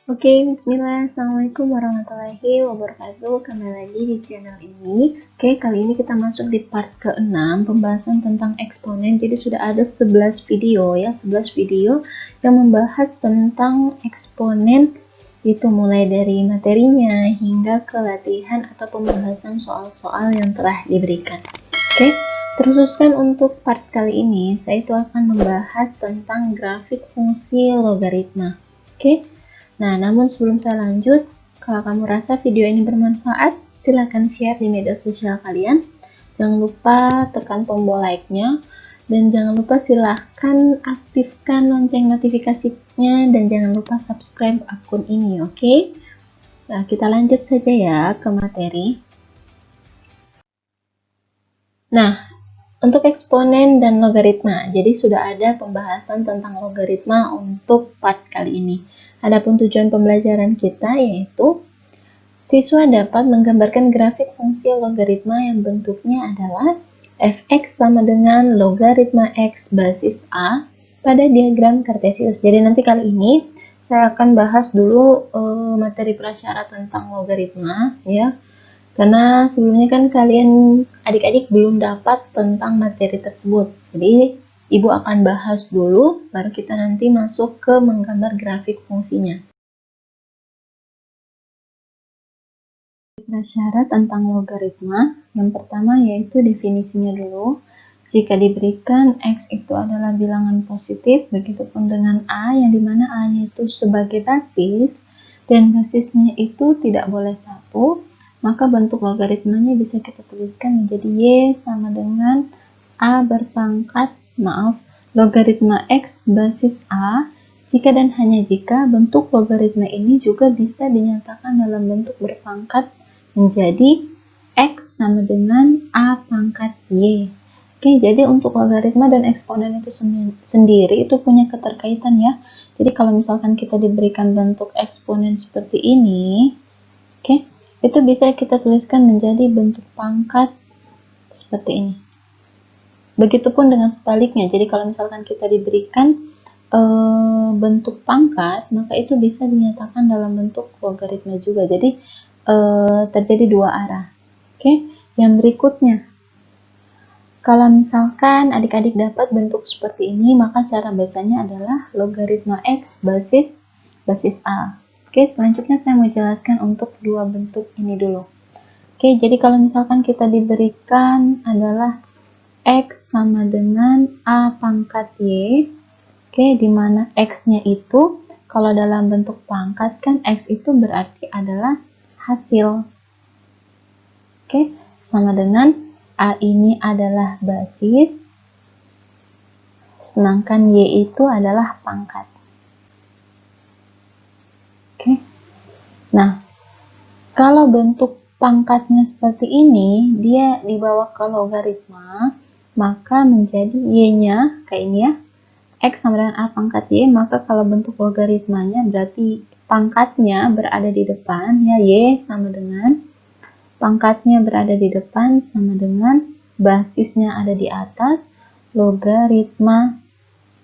Oke, bismillah. Assalamualaikum warahmatullahi wabarakatuh. Kembali lagi di channel ini. Oke, kali ini kita masuk di part ke-6, pembahasan tentang eksponen. Jadi sudah ada 11 video ya, 11 video yang membahas tentang eksponen, itu mulai dari materinya hingga ke latihan atau pembahasan soal-soal yang telah diberikan. Oke, terkhususkan untuk part kali ini, saya itu akan membahas tentang grafik fungsi logaritma. Oke. Nah, namun sebelum saya lanjut, kalau kamu rasa video ini bermanfaat, silahkan share di media sosial kalian. Jangan lupa tekan tombol like-nya, dan jangan lupa silahkan aktifkan lonceng notifikasinya, dan jangan lupa subscribe akun ini, oke? Nah, kita lanjut saja ya ke materi. Nah, untuk eksponen dan logaritma, jadi sudah ada pembahasan tentang logaritma untuk part kali ini. Adapun tujuan pembelajaran kita yaitu siswa dapat menggambarkan grafik fungsi logaritma yang bentuknya adalah fx sama dengan logaritma x basis a pada diagram kartesius. Jadi nanti kali ini saya akan bahas dulu materi prasyarat tentang logaritma ya. Karena sebelumnya kan kalian adik-adik belum dapat tentang materi tersebut. Jadi Ibu akan bahas dulu, baru kita nanti masuk ke menggambar grafik fungsinya. Prasyarat tentang logaritma, yang pertama yaitu definisinya dulu. Jika diberikan X itu adalah bilangan positif, begitupun dengan A, yang dimana A-nya itu sebagai basis, dan basisnya itu tidak boleh satu, maka bentuk logaritmanya bisa kita tuliskan menjadi Y sama dengan A berpangkat logaritma X basis A, jika dan hanya jika bentuk logaritma ini juga bisa dinyatakan dalam bentuk berpangkat menjadi X sama dengan A pangkat Y. Oke, jadi untuk logaritma dan eksponen itu sendiri itu punya keterkaitan ya. Jadi kalau misalkan kita diberikan bentuk eksponen seperti ini, oke, itu bisa kita tuliskan menjadi bentuk pangkat seperti ini. Begitupun dengan sebaliknya, jadi kalau misalkan kita diberikan bentuk pangkat, maka itu bisa dinyatakan dalam bentuk logaritma juga. Jadi terjadi dua arah. Oke, yang berikutnya, kalau misalkan adik-adik dapat bentuk seperti ini, maka cara bacanya adalah logaritma X basis A. Oke, selanjutnya saya mau jelaskan untuk dua bentuk ini dulu. Oke, jadi kalau misalkan kita diberikan adalah X sama dengan A pangkat Y, oke, dimana X-nya itu, kalau dalam bentuk pangkat kan X itu berarti adalah hasil. Oke, sama dengan A ini adalah basis, sedangkan Y itu adalah pangkat. Oke, nah, kalau bentuk pangkatnya seperti ini, dia dibawa ke logaritma, maka menjadi Y-nya, kayak ini ya, X sama dengan A pangkat Y, maka kalau bentuk logaritmanya berarti pangkatnya berada di depan, ya, Y sama dengan pangkatnya berada di depan sama dengan basisnya ada di atas, logaritma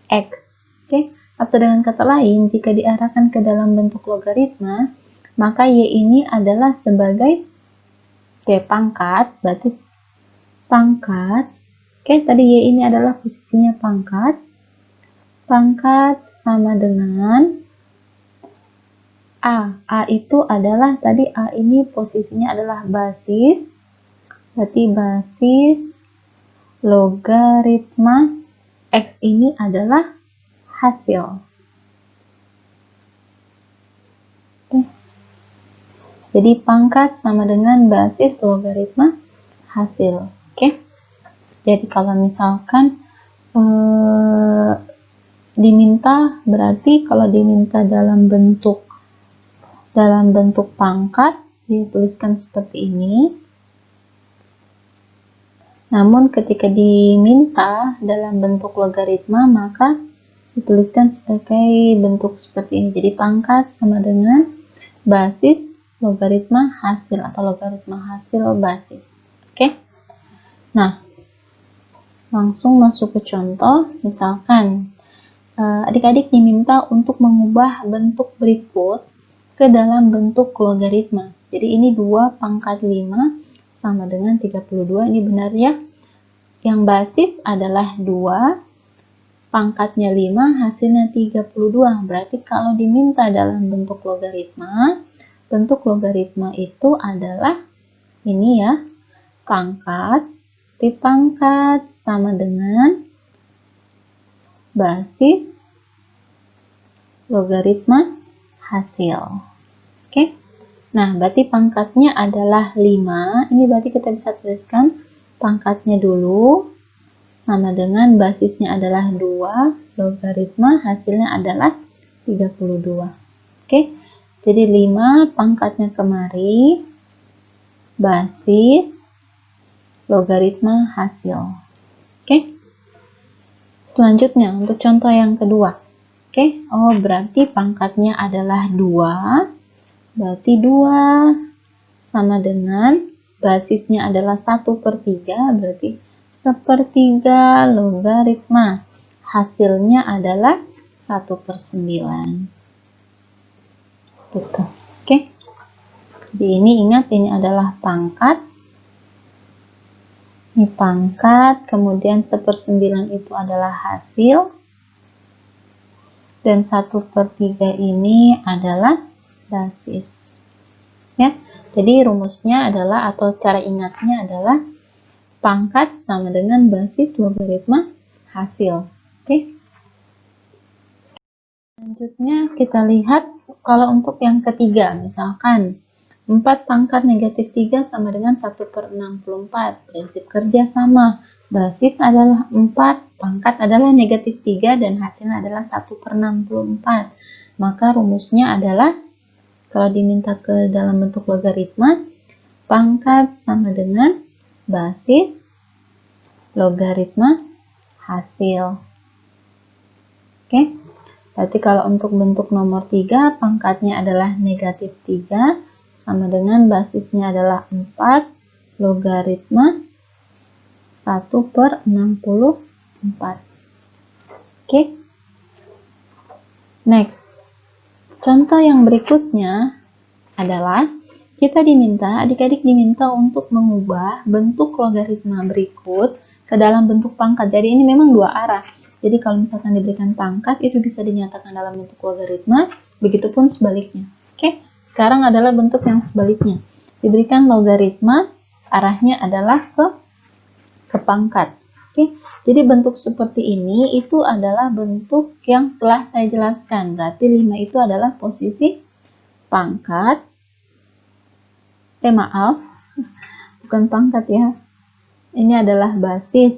X. Oke, atau dengan kata lain, jika diarahkan ke dalam bentuk logaritma, maka Y ini adalah sebagai pangkat, berarti pangkat. Oke, tadi Y ini adalah posisinya pangkat. Pangkat sama dengan A. A itu adalah, tadi A ini posisinya adalah basis. Berarti basis logaritma X ini adalah hasil. Oke. Jadi pangkat sama dengan basis logaritma hasil. Oke. Jadi kalau misalkan diminta, berarti kalau diminta dalam bentuk pangkat dituliskan seperti ini. Namun ketika diminta dalam bentuk logaritma, maka dituliskan sebagai bentuk seperti ini. Jadi pangkat sama dengan basis logaritma hasil atau logaritma hasil basis. Oke. Nah, langsung masuk ke contoh. Misalkan adik-adik diminta untuk mengubah bentuk berikut ke dalam bentuk logaritma. Jadi ini 2 pangkat 5 sama dengan 32, ini benar ya. Yang basis adalah 2, pangkatnya 5, hasilnya 32. Berarti kalau diminta dalam bentuk logaritma itu adalah ini ya, pangkat dipangkat sama dengan basis logaritma hasil. Oke. Nah, berarti pangkatnya adalah 5. Ini berarti kita bisa tuliskan pangkatnya dulu sama dengan basisnya adalah 2, logaritma hasilnya adalah 32. Oke. Jadi 5 pangkatnya kemari, basis logaritma hasil. Oke. Selanjutnya untuk contoh yang kedua. Oke. Oh, berarti pangkatnya adalah 2. Berarti 2 sama dengan basisnya adalah 1/3, berarti 1/3 logaritma. Hasilnya adalah 1/9. Gitu. Oke. Jadi ini ingat, ini adalah pangkat. Ini pangkat, kemudian 1/9 itu adalah hasil. Dan 1/3 ini adalah basis. Ya. Jadi rumusnya adalah, atau cara ingatnya adalah pangkat sama dengan basis logaritma hasil. Oke. Selanjutnya kita lihat kalau untuk yang ketiga, misalkan 4 pangkat negatif 3 sama dengan 1/64. Prinsip kerja sama. Basis adalah 4, pangkat adalah negatif 3, dan hasilnya adalah 1/64. Maka rumusnya adalah, kalau diminta ke dalam bentuk logaritma, pangkat sama dengan basis logaritma hasil. Oke. Berarti kalau untuk bentuk nomor 3, pangkatnya adalah negatif 3, sama dengan basisnya adalah 4, logaritma 1/64. Oke. Next. Contoh yang berikutnya adalah adik-adik diminta untuk mengubah bentuk logaritma berikut ke dalam bentuk pangkat. Jadi ini memang dua arah. Jadi kalau misalkan diberikan pangkat, itu bisa dinyatakan dalam bentuk logaritma, begitupun sebaliknya. Oke. Sekarang adalah bentuk yang sebaliknya. Diberikan logaritma, arahnya adalah ke pangkat. Oke. Jadi bentuk seperti ini itu adalah bentuk yang telah saya jelaskan. Berarti 5 itu adalah posisi pangkat. Maaf. Bukan pangkat ya. Ini adalah basis.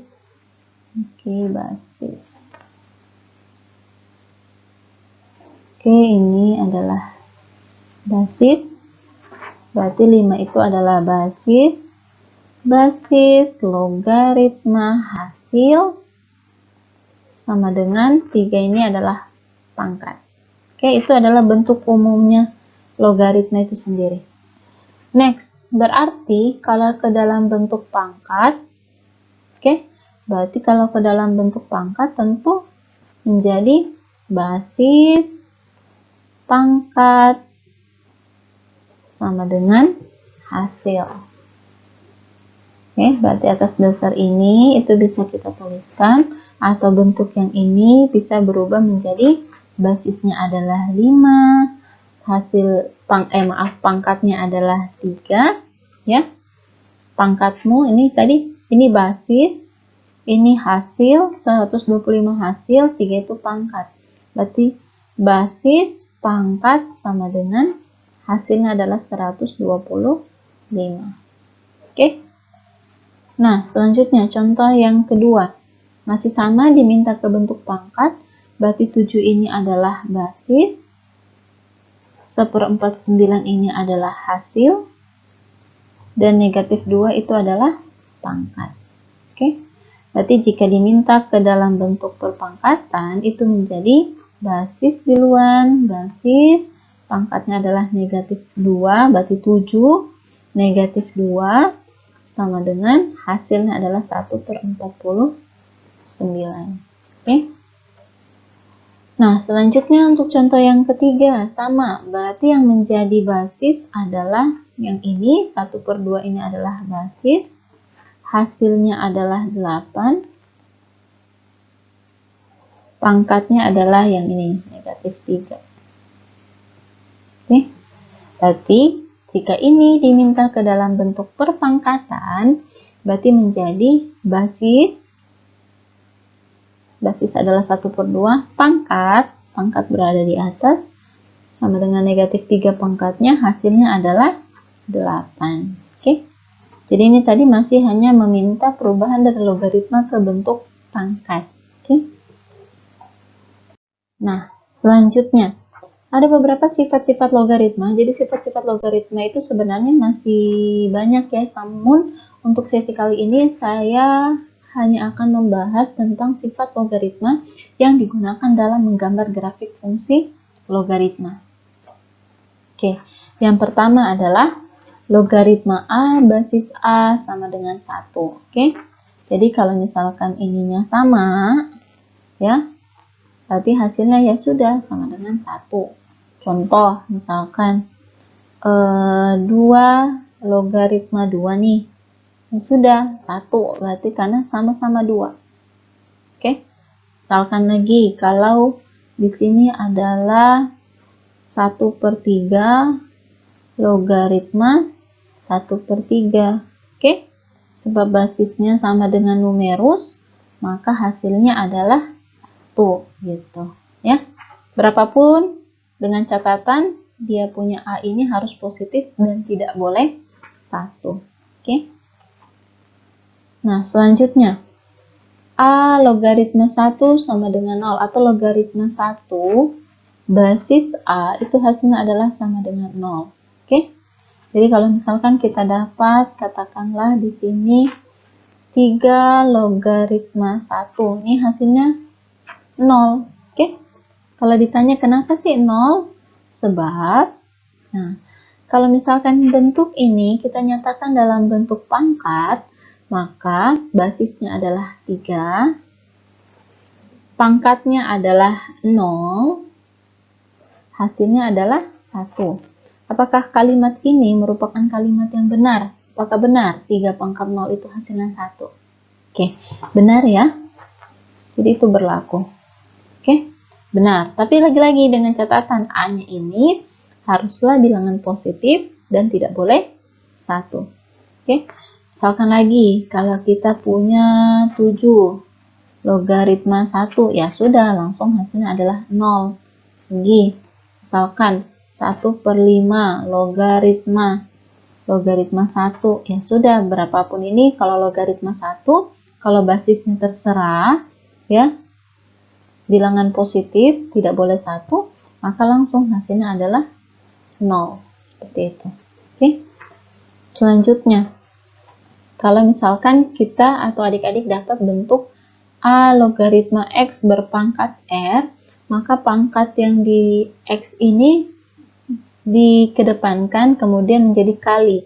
Oke, basis. Oke, ini adalah basis. Berarti 5 itu adalah basis logaritma hasil sama dengan 3 ini adalah pangkat. Oke, itu adalah bentuk umumnya logaritma itu sendiri. Next, berarti kalau ke dalam bentuk pangkat, berarti kalau ke dalam bentuk pangkat tentu menjadi basis pangkat sama dengan hasil. Berarti atas dasar ini itu bisa kita tuliskan, atau bentuk yang ini bisa berubah menjadi basisnya adalah 5, pangkatnya adalah 3, ya. Pangkatmu ini tadi, ini basis, ini hasil, 125 hasil, 3 itu pangkat. Berarti basis pangkat sama dengan hasilnya adalah 125. Oke. Nah, selanjutnya contoh yang kedua. Masih sama, diminta ke bentuk pangkat, berarti 7 ini adalah basis, 1/49 ini adalah hasil, dan negatif 2 itu adalah pangkat. Oke. Berarti jika diminta ke dalam bentuk perpangkatan, itu menjadi basis duluan, basis, pangkatnya adalah negatif 2, berarti 7, negatif 2, sama dengan hasilnya adalah 1/49. Oke. Nah, selanjutnya untuk contoh yang ketiga, sama. Berarti yang menjadi basis adalah yang ini, 1/2 ini adalah basis. Hasilnya adalah 8. Pangkatnya adalah yang ini, -3. Oke, berarti jika ini diminta ke dalam bentuk perpangkatan, berarti menjadi basis adalah 1/2, pangkat berada di atas, sama dengan -3 pangkatnya, hasilnya adalah 8. Oke, jadi ini tadi masih hanya meminta perubahan dari logaritma ke bentuk pangkat. Oke. Nah, selanjutnya ada beberapa sifat-sifat logaritma. Jadi sifat-sifat logaritma itu sebenarnya masih banyak ya, namun untuk sesi kali ini saya hanya akan membahas tentang sifat logaritma yang digunakan dalam menggambar grafik fungsi logaritma. Oke, yang pertama adalah logaritma A basis A sama dengan 1. Oke, jadi kalau misalkan ininya sama, ya, berarti hasilnya ya sudah sama dengan 1. Contoh, misalkan 2 logaritma 2 nih. Ya sudah, 1. Berarti karena sama-sama 2. Oke. Misalkan lagi, kalau di sini adalah 1/3 logaritma 1/3. Oke. Sebab basisnya sama dengan numerus, maka hasilnya adalah 1 gitu. Ya. Berapapun, dengan catatan dia punya A ini harus positif dan tidak boleh 1. Oke. Nah, selanjutnya A logaritma 1 sama dengan 0 atau logaritma 1 basis A itu hasilnya adalah sama dengan 0. Oke. Jadi kalau misalkan kita dapat, katakanlah di sini 3 logaritma 1. Ini hasilnya 0. Oke. Kalau ditanya kenapa sih 0? Sebab, nah, kalau misalkan bentuk ini kita nyatakan dalam bentuk pangkat, maka basisnya adalah 3, pangkatnya adalah 0, hasilnya adalah 1. Apakah kalimat ini merupakan kalimat yang benar? Apakah benar 3 pangkat 0 itu hasilnya 1? Oke, benar ya. Jadi itu berlaku. Oke, benar. Tapi lagi-lagi dengan catatan A-nya ini haruslah bilangan positif dan tidak boleh 1. Oke. Misalkan lagi, kalau kita punya 7 logaritma 1, ya sudah, langsung hasilnya adalah 0. Lagi, misalkan 1/5 logaritma 1, ya sudah, berapapun ini, kalau logaritma 1, kalau basisnya terserah, ya, bilangan positif, tidak boleh 1, maka langsung hasilnya adalah 0. Seperti itu. Oke. Selanjutnya, kalau misalkan kita atau adik-adik dapat bentuk A logaritma X berpangkat R, maka pangkat yang di X ini dikedepankan kemudian menjadi kali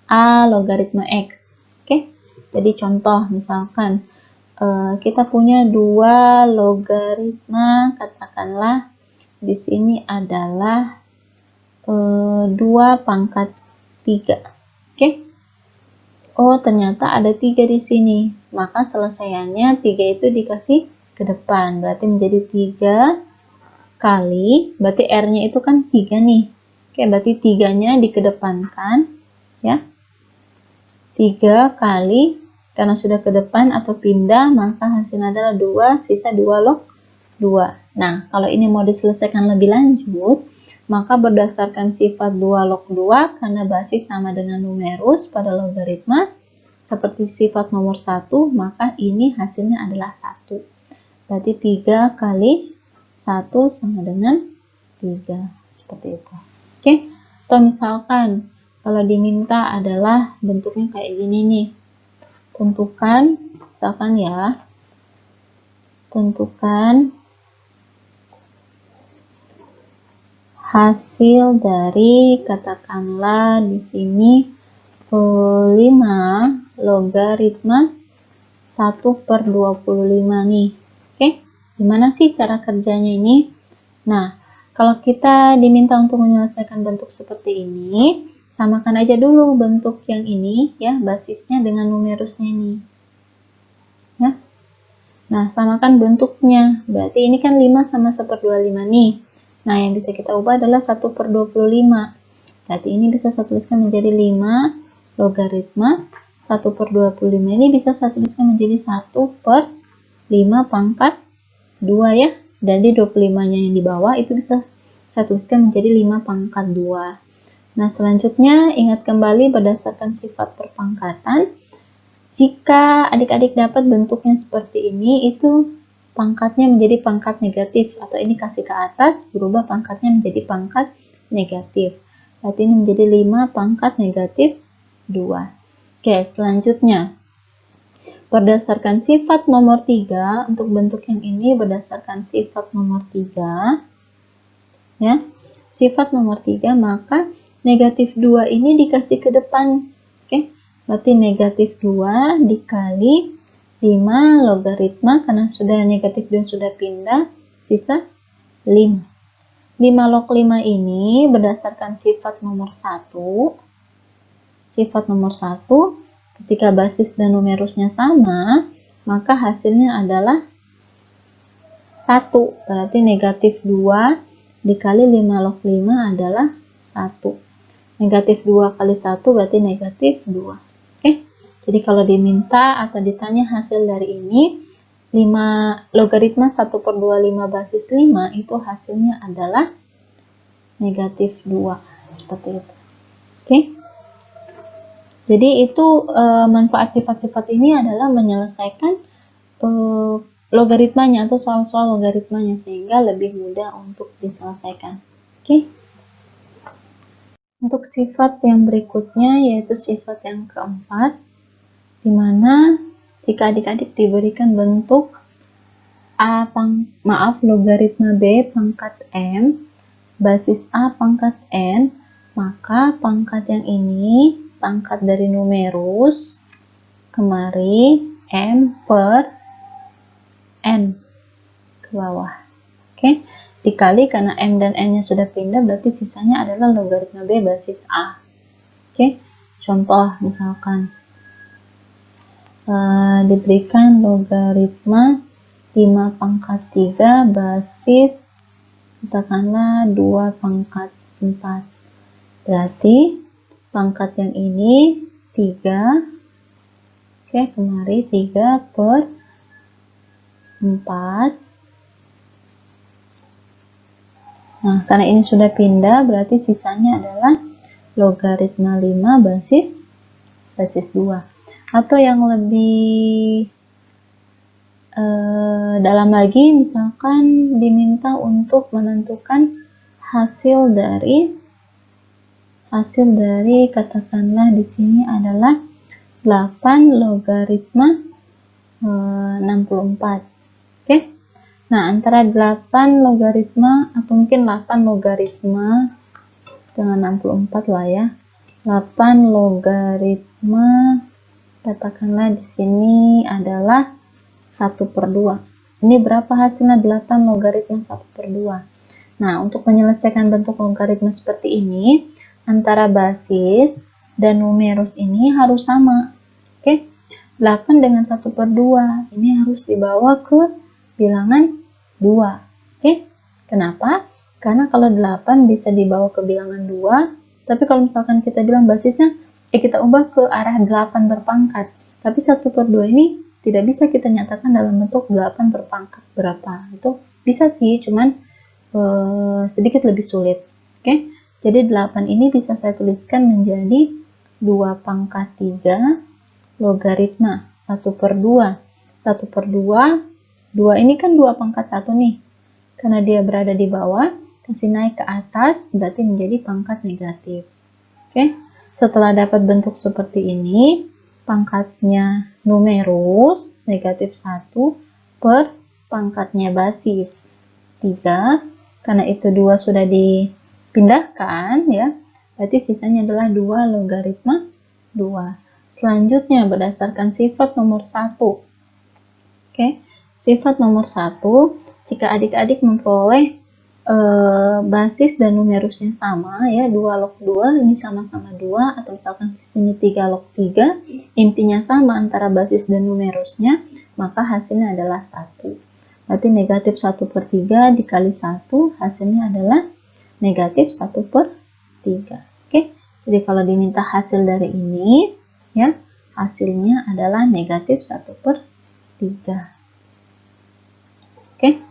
A logaritma X. Oke, jadi contoh misalkan kita punya 2 logaritma, katakanlah di sini adalah 2 pangkat 3. Oke. Oh, ternyata ada 3 di sini. Maka selesaiannya 3 itu dikasih ke depan. Berarti menjadi 3 kali, berarti R-nya itu kan 3 nih. Oke, berarti 3-nya dikedepankan, ya. 3 kali, karena sudah ke depan atau pindah, maka hasilnya adalah 2, sisa 2 log 2. Nah, kalau ini mau diselesaikan lebih lanjut, maka berdasarkan sifat 2 log 2, karena basis sama dengan numerus pada logaritma, seperti sifat nomor 1, maka ini hasilnya adalah 1. Berarti 3 kali 1 sama dengan 3. Seperti itu. Oke, atau misalkan, kalau diminta adalah bentuknya kayak gini nih. Tentukan, misalkan ya, tentukan hasil dari, katakanlah di sini 5 logaritma 1/25 nih. Oke, gimana sih cara kerjanya ini? Nah, kalau kita diminta untuk menyelesaikan bentuk seperti ini, samakan aja dulu bentuk yang ini ya, basisnya dengan numerusnya ini. Ya. Nah, samakan bentuknya. Berarti ini kan 5 sama 1/25 nih. Nah, yang bisa kita ubah adalah 1/25. Berarti ini bisa saya tuliskan menjadi 5 logaritma 1/25. Ini bisa saya tuliskan menjadi 1/5 pangkat 2 ya. Jadi 25-nya yang di bawah itu bisa saya tuliskan menjadi 5 pangkat 2. Nah, selanjutnya ingat kembali berdasarkan sifat perpangkatan. Jika adik-adik dapat bentuknya seperti ini, itu pangkatnya menjadi pangkat negatif. Atau ini kasih ke atas, berubah pangkatnya menjadi pangkat negatif. Berarti ini menjadi 5 pangkat negatif 2. Oke, selanjutnya. Berdasarkan sifat nomor 3, untuk bentuk yang ini berdasarkan sifat nomor 3, ya, sifat nomor 3, maka negatif 2 ini dikasih ke depan. Oke, berarti negatif 2 dikali 5 logaritma, karena sudah negatif 2 sudah pindah, sisa 5. 5 log 5 ini berdasarkan sifat nomor 1, sifat nomor 1, ketika basis dan numerusnya sama, maka hasilnya adalah 1. Berarti negatif 2 dikali 5 log 5 adalah 1. Negatif 2 kali 1 berarti negatif 2. Oke, jadi kalau diminta atau ditanya hasil dari ini, 5 logaritma 1/25 basis 5 itu hasilnya adalah negatif 2. Seperti itu. Oke. Jadi itu manfaat sifat-sifat ini adalah menyelesaikan logaritmanya atau soal-soal logaritmanya sehingga lebih mudah untuk diselesaikan. Oke. Untuk sifat yang berikutnya yaitu sifat yang keempat, di mana jika adik-adik diberikan bentuk logaritma B pangkat M basis A pangkat N, maka pangkat yang ini pangkat dari numerus kemari M per N ke bawah. Oke, dikali karena M dan N nya sudah pindah berarti sisanya adalah logaritma B basis A. Oke, contoh misalkan diberikan logaritma 5 pangkat 3 basis katakanlah 2 pangkat 4. Berarti pangkat yang ini 3. Oke, kemari 3 per 4. Nah, karena ini sudah pindah, berarti sisanya adalah logaritma 5 basis 2. Atau yang lebih dalam lagi, misalkan diminta untuk menentukan hasil dari katakanlah di sini adalah 8 logaritma 64. Oke. Nah, antara 8 logaritma atau mungkin 8 logaritma dengan 64 lah ya. 8 logaritma katakanlah di sini adalah 1/2. Ini berapa hasilnya? 8 logaritma 1/2. Nah, untuk menyelesaikan bentuk logaritma seperti ini, antara basis dan numerus ini harus sama. Oke, 8 dengan 1/2 ini harus dibawa ke bilangan 2. Oke, kenapa? Karena kalau 8 bisa dibawa ke bilangan 2, tapi kalau misalkan kita bilang basisnya, kita ubah ke arah 8 berpangkat. Tapi 1/2 ini tidak bisa kita nyatakan dalam bentuk 8 berpangkat berapa. Itu bisa sih, cuman sedikit lebih sulit. Oke, jadi 8 ini bisa saya tuliskan menjadi 2 pangkat 3 logaritma 1/2. 1/2, 2 ini kan 2 pangkat 1 nih. Karena dia berada di bawah, kasih naik ke atas, berarti menjadi pangkat negatif. Oke, setelah dapat bentuk seperti ini, pangkatnya numerus negatif 1 per pangkatnya basis 3, karena itu 2 sudah dipindahkan ya, berarti sisanya adalah 2 logaritma 2. Selanjutnya berdasarkan sifat nomor 1. Oke, sifat nomor 1, jika adik-adik memperoleh basis dan numerusnya sama ya, 2 log 2 ini sama-sama 2, atau misalkan di sini 3 log 3 intinya sama antara basis dan numerusnya, maka hasilnya adalah 1. Berarti negatif 1/3 dikali 1 hasilnya adalah negatif 1/3. Oke, jadi kalau diminta hasil dari ini ya, hasilnya adalah negatif 1/3. Oke.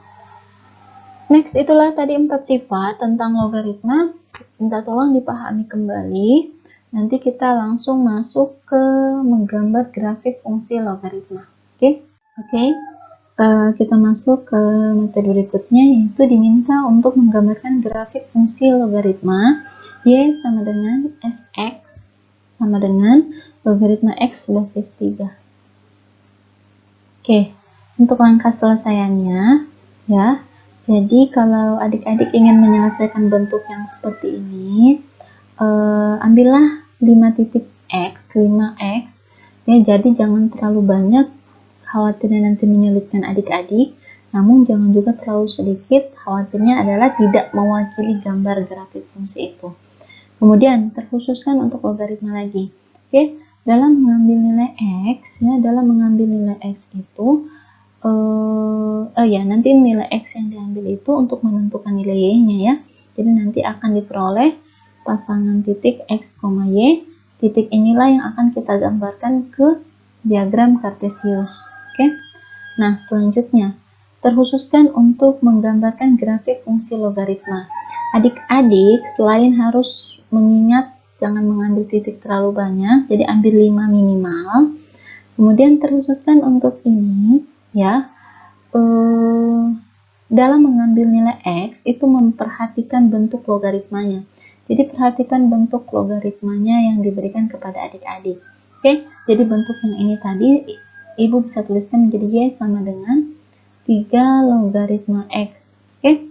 Next, itulah tadi 4 sifat tentang logaritma. Minta tolong dipahami kembali. Nanti kita langsung masuk ke menggambar grafik fungsi logaritma. Oke? Kita masuk ke metode berikutnya, yaitu diminta untuk menggambarkan grafik fungsi logaritma y sama dengan fx sama dengan logaritma x basis 3. Oke, untuk langkah selesaiannya ya. Jadi kalau adik-adik ingin menyelesaikan bentuk yang seperti ini, ambillah 5 titik x, 5x, ya, jadi jangan terlalu banyak, khawatirnya nanti menyulitkan adik-adik, namun jangan juga terlalu sedikit, khawatirnya adalah tidak mewakili gambar grafik fungsi itu. Kemudian terkhususkan untuk logaritma lagi, oke, dalam mengambil nilai x, ya, dalam mengambil nilai x itu, nanti nilai x yang diambil itu untuk menentukan nilai y-nya ya. Jadi nanti akan diperoleh pasangan titik x, y. Titik inilah yang akan kita gambarkan ke diagram Kartesius. Oke. Nah, selanjutnya terkhususkan untuk menggambarkan grafik fungsi logaritma. Adik-adik selain harus mengingat jangan mengambil titik terlalu banyak, jadi ambil 5 minimal. Kemudian terkhususkan untuk ini ya, dalam mengambil nilai x itu memperhatikan bentuk logaritmanya. Jadi perhatikan bentuk logaritmanya yang diberikan kepada adik-adik. Oke, jadi bentuk yang ini tadi ibu bisa tuliskan menjadi y sama dengan 3 logaritma x. Oke.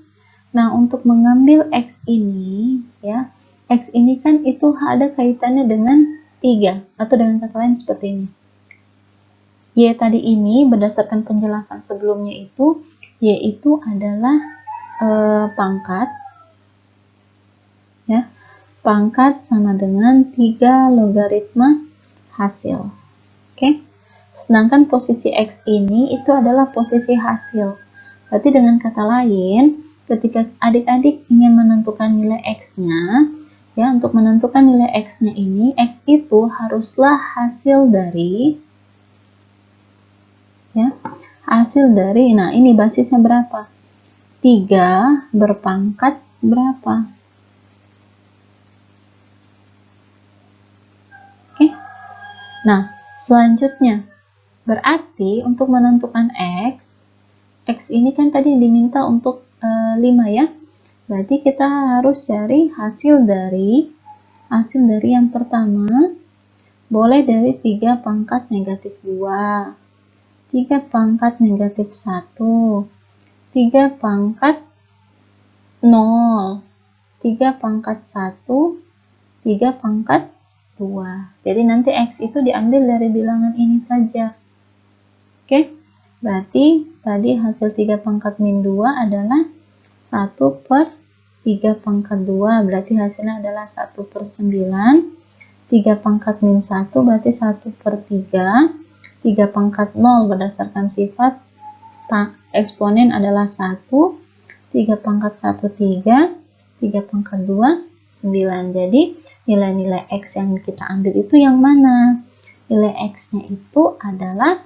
Nah, untuk mengambil x ini ya, x ini kan itu ada kaitannya dengan 3, atau dengan kata lain seperti ini. Y tadi ini berdasarkan penjelasan sebelumnya itu, Y itu adalah pangkat, ya, pangkat sama dengan 3 logaritma hasil. Oke. Sedangkan posisi X ini itu adalah posisi hasil. Berarti dengan kata lain, ketika adik-adik ingin menentukan nilai X-nya, ya, untuk menentukan nilai X-nya ini, X itu haruslah hasil dari, ya, hasil dari, nah ini basisnya berapa? 3 berpangkat berapa? Oke. Nah, selanjutnya berarti untuk menentukan X ini kan tadi diminta untuk 5 ya. Berarti kita harus cari hasil dari yang pertama, boleh dari 3 pangkat negatif 2. 3 pangkat negatif 1, 3 pangkat 0, 3 pangkat 1, 3 pangkat 2. Jadi nanti X itu diambil dari bilangan ini saja. Oke, berarti tadi hasil 3 pangkat min 2 adalah 1/3 pangkat 2, berarti hasilnya adalah 1/9. 3 pangkat min 1 berarti 1/3. 3 pangkat 0 berdasarkan sifat eksponen adalah 1, 3 pangkat 1 3, 3 pangkat 2 9. Jadi nilai-nilai X yang kita ambil itu yang mana? Nilai X-nya itu adalah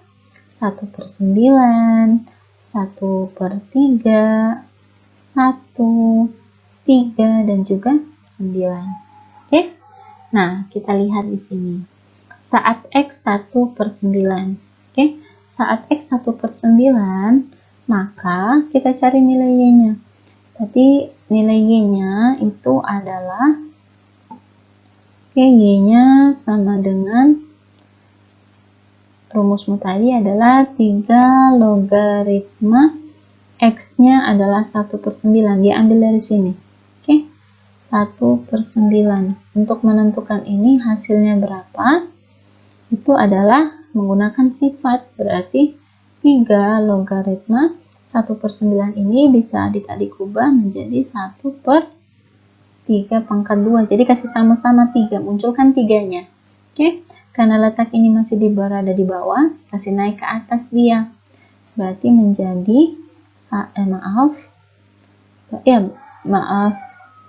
1/9, 1/3, 1, 3, dan juga 9. Oke? Nah, kita lihat di sini. Saat X 1/9. Oke? Saat X 1/9, maka kita cari nilai Y-nya. Tapi nilai Y-nya itu adalah, Y-nya sama dengan, rumusmu tadi adalah 3 logaritma X-nya adalah 1/9. Diambil dari sini. Oke? 1/9. Untuk menentukan ini hasilnya berapa? Itu adalah menggunakan sifat, berarti 3 logaritma 1/9 ini bisa adik-adik ubah menjadi 1/3 pangkat 2. Jadi kasih sama-sama 3, munculkan 3-nya. Oke, karena letak ini masih berada di bawah, kasih naik ke atas dia. Berarti menjadi,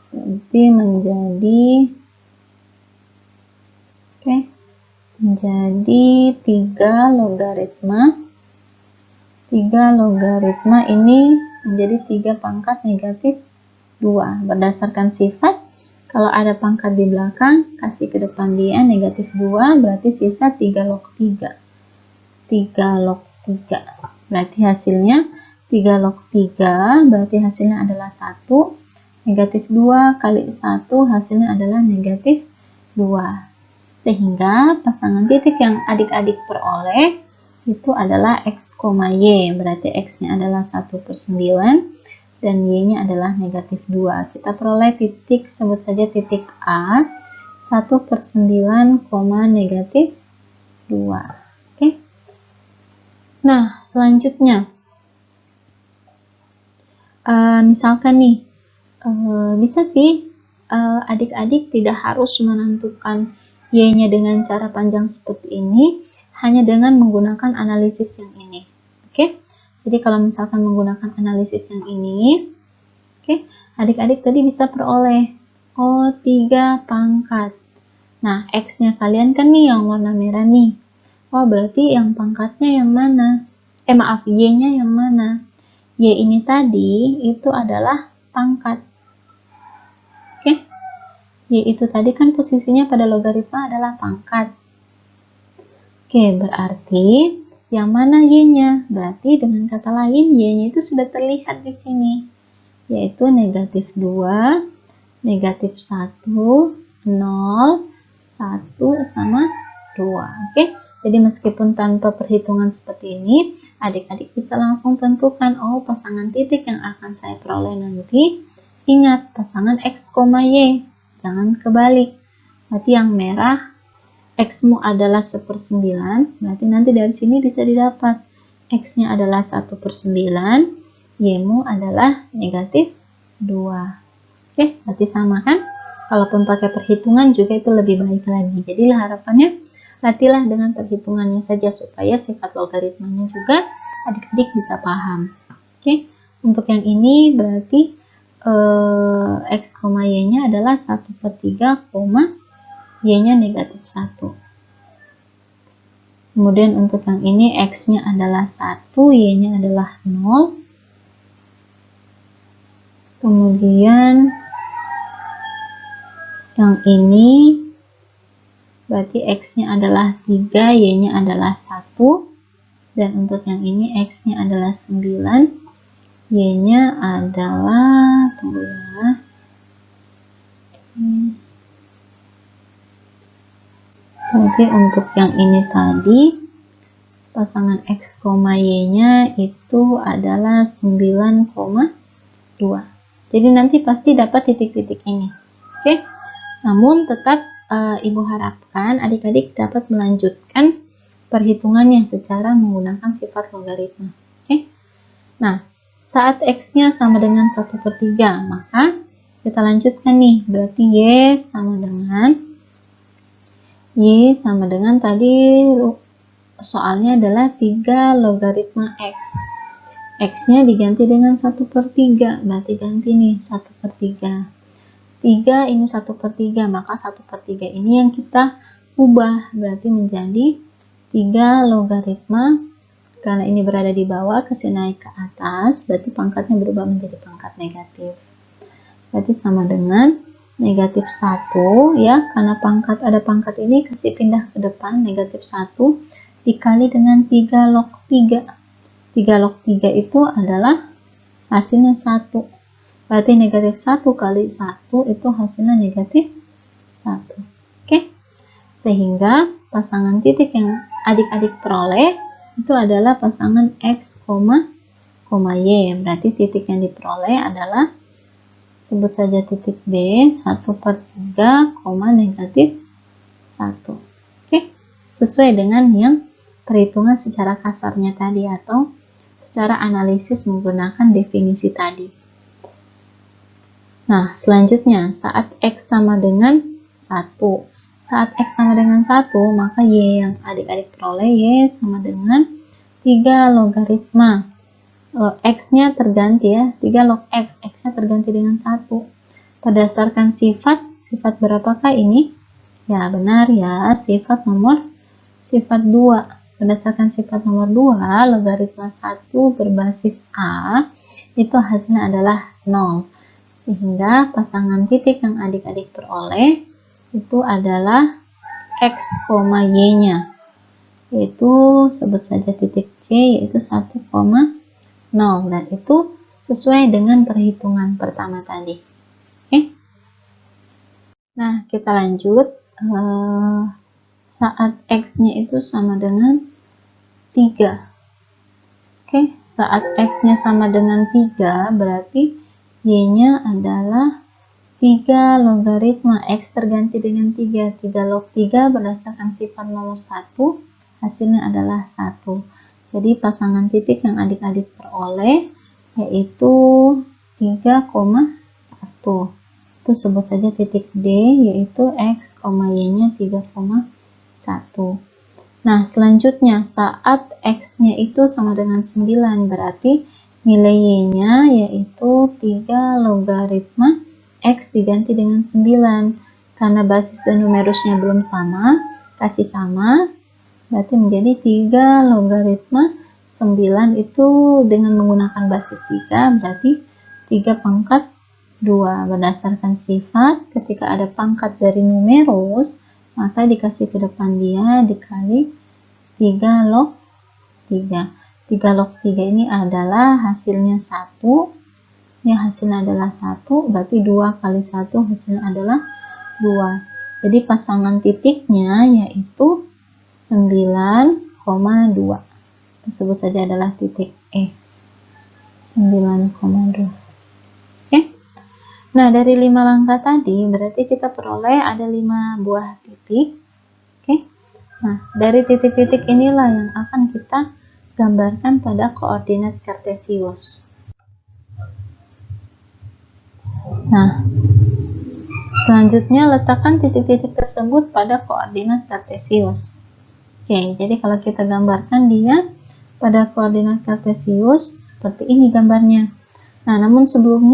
berarti menjadi, menjadi 3 logaritma. 3 logaritma ini menjadi 3 pangkat negatif 2. Berdasarkan sifat, kalau ada pangkat di belakang, kasih ke depan dia negatif 2, berarti sisa 3 log 3. 3 log 3. Berarti hasilnya 3 log 3, berarti hasilnya adalah 1. Negatif 2 kali 1, hasilnya adalah negatif 2. Sehingga pasangan titik yang adik-adik peroleh itu adalah X, Y, berarti X-nya adalah 1/9 dan Y-nya adalah negatif 2. Kita peroleh titik, sebut saja titik A, 1/9, negatif 2. Oke. Nah, selanjutnya, misalkan nih, bisa sih adik-adik tidak harus menentukan Y-nya dengan cara panjang seperti ini, hanya dengan menggunakan analisis yang ini. Oke, jadi kalau misalkan menggunakan analisis yang ini, adik-adik tadi bisa peroleh 3 pangkat. Nah, X-nya kalian kan nih yang warna merah nih. Berarti yang pangkatnya yang mana? Y-nya yang mana? Y ini tadi itu adalah pangkat. Oke, Y itu tadi kan posisinya pada logaritma adalah pangkat. Oke, berarti yang mana Y-nya? Berarti dengan kata lain, Y-nya itu sudah terlihat di sini, yaitu negatif 2, negatif 1, 0, 1, sama 2. Oke, jadi meskipun tanpa perhitungan seperti ini, adik-adik bisa langsung tentukan, pasangan titik yang akan saya peroleh nanti, ingat, pasangan X, Y, jangan kebalik. Berarti yang merah, X-mu adalah 1/9, berarti nanti dari sini bisa didapat X-nya adalah 1/9, Y-mu adalah negatif 2. Oke, berarti sama kan? Kalaupun pakai perhitungan juga itu lebih baik lagi. Jadi harapannya, latihlah dengan perhitungannya saja supaya sifat logaritmanya juga adik-adik bisa paham. Oke, untuk yang ini berarti X, Y-nya adalah 1/3, Y-nya negatif 1. Kemudian untuk yang ini X-nya adalah 1, Y-nya adalah 0. Kemudian yang ini berarti X-nya adalah 3, Y-nya adalah 1. Dan untuk yang ini X-nya adalah 9, Y-nya adalah, tunggu ya, Oke, untuk yang ini tadi, pasangan X, Y-nya itu adalah 9,2. Jadi nanti pasti dapat titik-titik ini. Oke, namun tetap Ibu harapkan adik-adik dapat melanjutkan perhitungannya secara menggunakan sifat logaritma. Oke, nah, saat X-nya sama dengan 1/3, maka kita lanjutkan nih, berarti Y sama dengan tadi soalnya adalah 3 logaritma X. X-nya diganti dengan 1/3, berarti ganti nih 1/3. 3 ini 1/3, maka 1/3 ini yang kita ubah, berarti menjadi 3 logaritma. Karena ini berada di bawah, kasih naik ke atas, berarti pangkatnya berubah menjadi pangkat negatif. Berarti sama dengan negatif 1, ya, karena ada pangkat ini, kasih pindah ke depan, negatif 1, dikali dengan 3 log 3. 3 log 3 itu adalah hasilnya 1. Berarti negatif 1 kali 1 itu hasilnya negatif 1. Oke, sehingga pasangan titik yang adik-adik peroleh itu adalah pasangan X, Y. Berarti titik yang diperoleh adalah, sebut saja titik B, 1/3, negatif 1. Oke, sesuai dengan yang perhitungan secara kasarnya tadi atau secara analisis menggunakan definisi tadi. Nah, selanjutnya saat X sama dengan 1. Saat X sama dengan 1, maka Y yang adik-adik peroleh Y sama dengan 3 logaritma. X-nya terganti ya, 3 log X, X-nya terganti dengan 1. Berdasarkan sifat berapakah ini? Ya, benar ya, sifat 2. Berdasarkan sifat nomor 2, logaritma 1 berbasis A, itu hasilnya adalah 0. Sehingga pasangan titik yang adik-adik peroleh itu adalah X, Y-nya. Yaitu sebut saja titik C, yaitu 1,0. Dan itu sesuai dengan perhitungan pertama tadi. Oke. Nah, kita lanjut. Saat X-nya itu sama dengan 3. Oke, saat X-nya sama dengan 3, berarti Y-nya adalah 3 logaritma X terganti dengan 3. 3 log 3 berdasarkan sifat nomor 1, hasilnya adalah 1. Jadi pasangan titik yang adik-adik peroleh yaitu 3,1. Itu sebut saja titik D, yaitu X, Y-nya 3,1. Nah, selanjutnya saat X-nya itu sama dengan 9, berarti nilai Y-nya yaitu 3 logaritma X diganti dengan 9. Karena basis dan numerusnya belum sama, kasih sama, berarti menjadi 3 logaritma 9 itu dengan menggunakan basis 3, berarti 3 pangkat 2. Berdasarkan sifat, ketika ada pangkat dari numerus, maka dikasih ke depan dia dikali 3 log 3. 3 log 3 ini adalah hasilnya 1. Ini hasilnya adalah 1, berarti 2 kali 1 hasilnya adalah 2. Jadi pasangan titiknya yaitu 9,2. Tersebut saja adalah titik E. 9,2. Nah, dari 5 langkah tadi, berarti kita peroleh ada 5 buah titik. Oke. Nah, dari titik-titik inilah yang akan kita gambarkan pada koordinat kartesius. Nah, selanjutnya letakkan titik-titik tersebut pada koordinat kartesius. Oke, jadi kalau kita gambarkan dia pada koordinat kartesius, seperti ini gambarnya. Nah, namun sebelum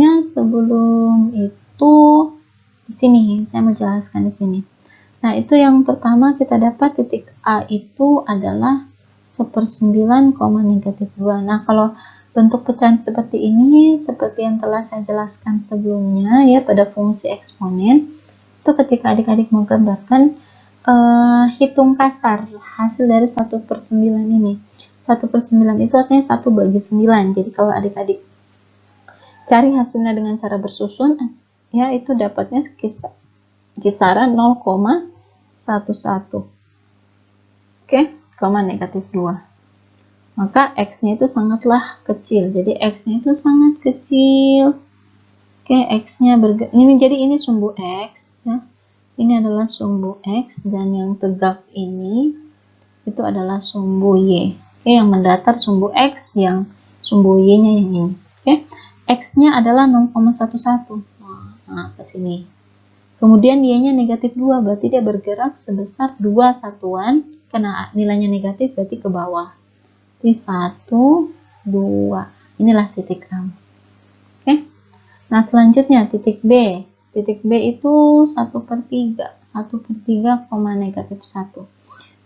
itu di sini saya mau jelaskan di sini. Nah, itu yang pertama kita dapat titik A itu adalah 1/9, -2. Nah, kalau bentuk pecahan seperti ini, seperti yang telah saya jelaskan sebelumnya ya pada fungsi eksponen, itu ketika adik-adik mau gambarkan hitung kasar hasil dari 1/9 ini. 1/9 itu artinya 1/9. Jadi kalau adik-adik cari hasilnya dengan cara bersusun, ya itu dapatnya kisaran 0,11. Oke, -2. Maka X-nya itu sangatlah kecil. Jadi X-nya itu sangat kecil. Oke, X-nya ini sumbu X ya. Ini adalah sumbu X dan yang tegak ini itu adalah sumbu Y. Oke, yang mendatar sumbu X, yang sumbu Y-nya yang ini. Oke. X-nya adalah 0,11. Nah, ke sini. Kemudian Y-nya -2, berarti dia bergerak sebesar 2 satuan, karena nilainya negatif berarti ke bawah. Jadi 1, 2. Inilah titik A. Oke. Nah, selanjutnya titik B. Titik B itu 1/3. 1/3, -1.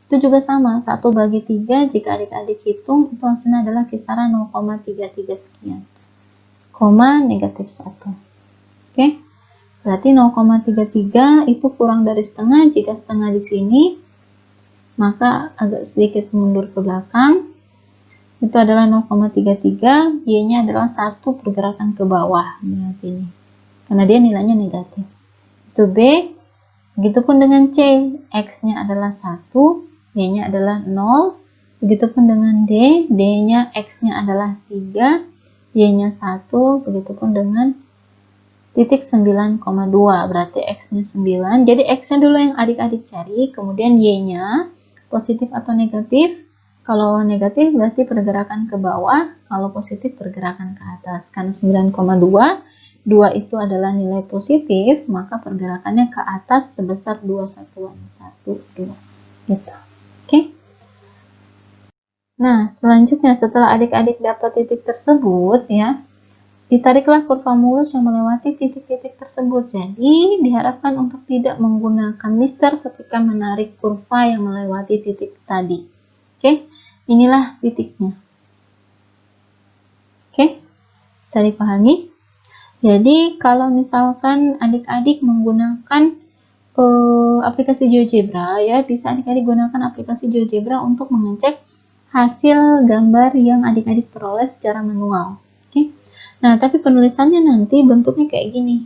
Itu juga sama, 1/3 jika adik-adik hitung, itu hasilnya adalah kisaran 0,33 sekian. -1. Oke, berarti 0,33 itu kurang dari setengah. Jika setengah di sini, maka agak sedikit mundur ke belakang. Itu adalah 0,33, Y-nya adalah 1 pergerakan ke bawah. Ini. Karena dia nilainya negatif. Itu B. Begitupun dengan C, X-nya adalah 1, Y-nya adalah 0. Begitupun dengan D, D-nya X-nya adalah 3, Y-nya 1, begitupun dengan titik 9,2, berarti X-nya 9. Jadi X-nya dulu yang adik-adik cari, kemudian Y-nya positif atau negatif. Kalau negatif berarti pergerakan ke bawah, kalau positif pergerakan ke atas. Karena 9,2, 2 itu adalah nilai positif, maka pergerakannya ke atas sebesar 2 satuan. 1, 2. Gitu. Oke? Nah, selanjutnya setelah adik-adik dapat titik tersebut, ya, ditariklah kurva mulus yang melewati titik-titik tersebut. Jadi, diharapkan untuk tidak menggunakan mister ketika menarik kurva yang melewati titik tadi. Oke? Inilah titiknya. Oke, bisa dipahami? Jadi, kalau misalkan adik-adik menggunakan aplikasi GeoGebra, ya, bisa adik-adik gunakan aplikasi GeoGebra untuk mengecek hasil gambar yang adik-adik peroleh secara manual. Oke. Nah, tapi penulisannya nanti bentuknya kayak gini.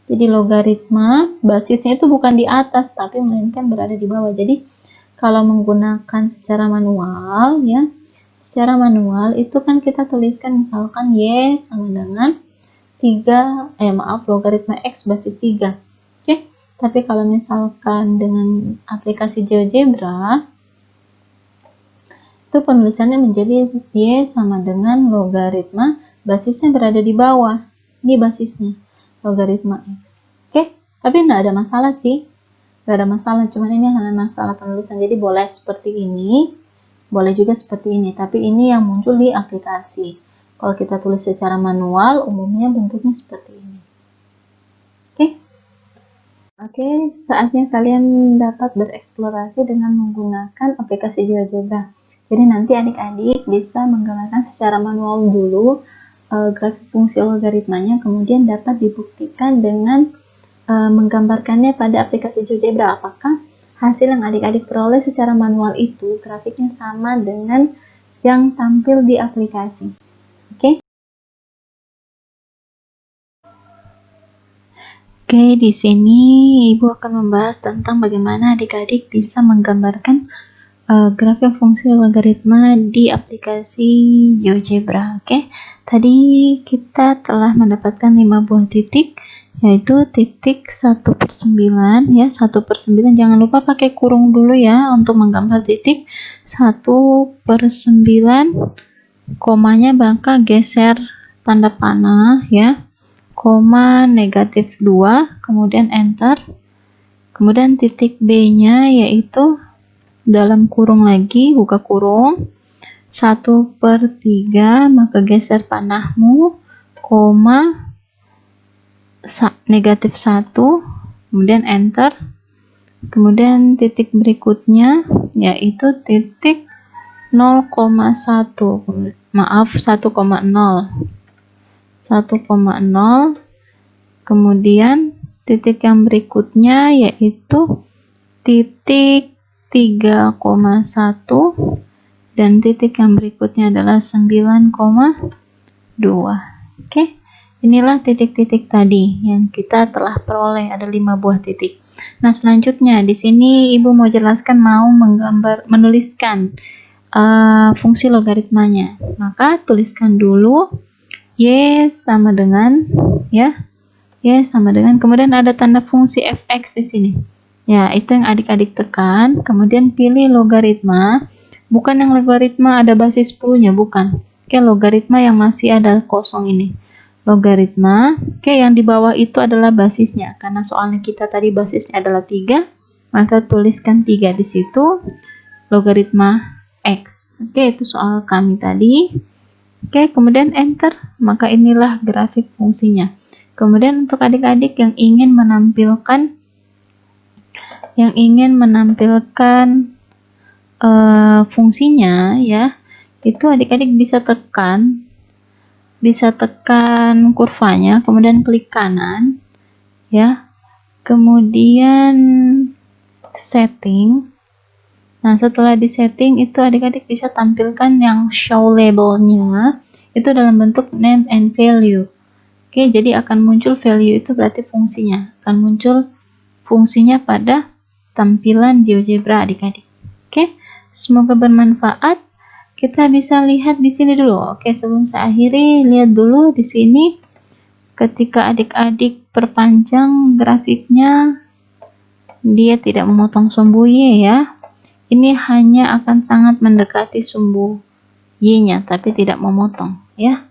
Jadi, logaritma basisnya itu bukan di atas, tapi melainkan berada di bawah. Jadi, kalau menggunakan secara manual, ya, secara manual itu kan kita tuliskan misalkan Y sama dengan 3, logaritma X basis 3. Oke, tapi kalau misalkan dengan aplikasi GeoGebra, itu penulisannya menjadi Y sama dengan logaritma basisnya berada di bawah. Ini basisnya, logaritma X. Oke, tapi nggak ada masalah sih. Nggak ada masalah, cuman ini hanya masalah penulisan. Jadi boleh seperti ini, boleh juga seperti ini, tapi ini yang muncul di aplikasi. Kalau kita tulis secara manual, umumnya bentuknya seperti ini. Oke, saatnya kalian dapat bereksplorasi dengan menggunakan aplikasi GeoGebra. Jadi nanti adik-adik bisa menggambarkan secara manual dulu grafik fungsi logaritmanya, kemudian dapat dibuktikan dengan menggambarkannya pada aplikasi GeoGebra. Apakah hasil yang adik-adik peroleh secara manual itu grafiknya sama dengan yang tampil di aplikasi. Oke? Oke, di sini Ibu akan membahas tentang bagaimana adik-adik bisa menggambarkan grafik fungsi logaritma di aplikasi GeoGebra. Oke, tadi kita telah mendapatkan 5 buah titik, yaitu titik 1/9, ya, 1/9. Jangan lupa pakai kurung dulu ya untuk menggambar titik 1/9, komanya bakal geser tanda panah, ya, koma negatif 2, kemudian enter, kemudian titik B nya yaitu dalam kurung lagi, buka kurung, 1/3, maka geser panahmu, koma negatif 1, kemudian enter, kemudian titik berikutnya yaitu titik 0,1, maaf 1,0, kemudian titik yang berikutnya yaitu titik 3,1, dan titik yang berikutnya adalah 9,2. Oke, inilah titik-titik tadi yang kita telah peroleh, ada 5 buah titik. Nah, selanjutnya di sini Ibu mau jelaskan, mau menuliskan fungsi logaritmanya. Maka tuliskan dulu Y sama dengan, ya, Y sama dengan, kemudian ada tanda fungsi fx di sini. Ya, itu yang adik-adik tekan, kemudian pilih logaritma, bukan yang logaritma ada basis 10-nya, bukan. Oke, logaritma yang masih ada kosong ini. Logaritma, oke, yang di bawah itu adalah basisnya, karena soalnya kita tadi basisnya adalah 3, maka tuliskan 3 di situ, logaritma X. Oke, itu soal kami tadi. Oke, kemudian enter, maka inilah grafik fungsinya. Kemudian untuk adik-adik yang ingin menampilkan fungsinya, ya, itu adik-adik bisa tekan kurvanya, kemudian klik kanan, ya, kemudian setting. Nah, setelah di setting itu adik-adik bisa tampilkan yang show labelnya itu dalam bentuk name and value. Oke, jadi akan muncul value, itu berarti fungsinya akan muncul fungsinya pada tampilan GeoGebra adik-adik. Oke, semoga bermanfaat. Kita bisa lihat di sini dulu. Oke, sebelum saya akhiri, lihat dulu di sini ketika adik-adik perpanjang grafiknya, dia tidak memotong sumbu Y, ya. ini hanya akan sangat mendekati sumbu Y-nya, tapi tidak memotong, ya.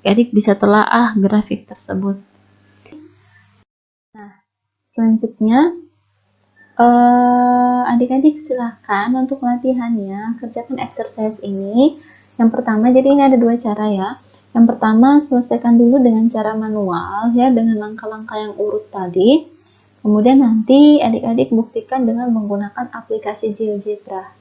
Adik bisa telaah grafik tersebut. Nah, selanjutnya, adik-adik silahkan untuk latihannya, kerjakan exercise ini. Yang pertama, jadi ini ada dua cara ya. Yang pertama, selesaikan dulu dengan cara manual, ya, dengan langkah-langkah yang urut tadi. Kemudian nanti adik-adik buktikan dengan menggunakan aplikasi GeoGebra.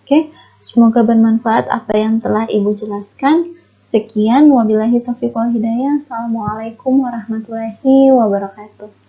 Oke, semoga bermanfaat apa yang telah Ibu jelaskan. Sekian, wabillahi taufiq wal hidayah. Assalamualaikum warahmatullahi wabarakatuh.